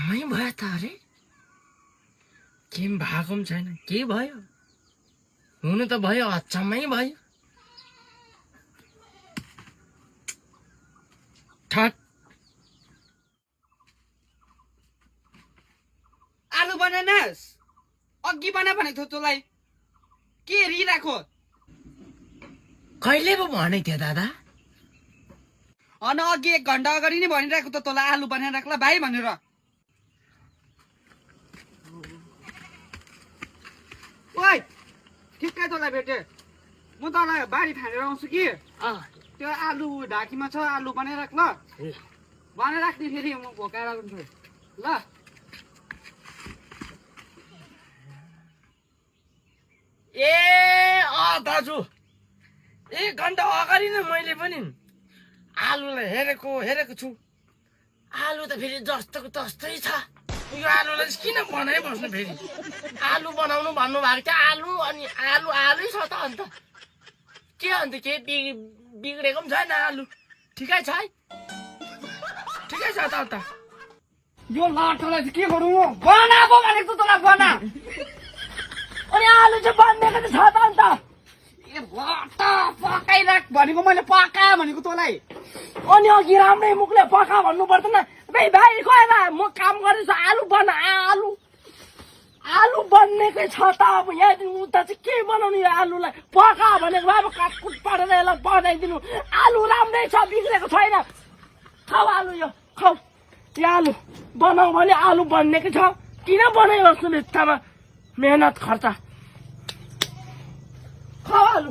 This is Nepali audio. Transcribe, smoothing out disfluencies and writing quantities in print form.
अचम्मै भयो त अरे के भएको पनि छैन के भयो हुनु त भयो अचम्मै भयो ठट आलु बनानास अघि बना भनेको थियो तँलाई के हेरिरहेको कहिले पो भनेको थियो दादा अन अघि 1 घन्टा अगाडि नै भनिरहेको त तँलाई आलु बनाएर राख्ला भाइ भनेर ओइ ठिक्कै तँलाई भेटे म तँलाई बारी फानेर आउँछु कि त्यो आलु ढाकीमा छ आलु बनाएर राख ल बनाएर राख्ने फेरि म भोकाएर आउँछु ल ए दाजु 1 घन्टा अगाडि नै मैले पनि आलुलाई हेरेको छु आलु त फेरि जस्तोको तस्तै छ यो आलुलाई किन बनाइबस्नु फेरि आलु बनाउनु भन्नु भएको थियो आलु अनि आलु छ त अन्त के बिग्रेको पनि छैन आलु ठिकै छ है ठिकै छ त अन्त यो लाटोलाई चाहिँ के गरौँ बनाएको भनेको त तँलाई बना अनि आलु चाहिँ बनिएको त छ त अन्त ए लाटा पकाइराख भनेको मैले पका भनेको तँलाई अनि अघि राम्रै मुखले पका भन्नु पर्दैन भाइ गएर म काम गर्दैछु आलु बना आलु बन्नेकै छ त अब यहाँदेखि उता चाहिँ के बनाउनु यो आलुलाई पका भनेको अब काटकुट पारेर यसलाई बनाइदिनु आलु राम्रै छ बिग्रेको छैन खाऊ आलु यो खाऊ यो आलु बनाऊ भने आलु बन्नेकै छ किन बनाइबस्नु बित्थामा मेहनत खर्च खाऊ आलु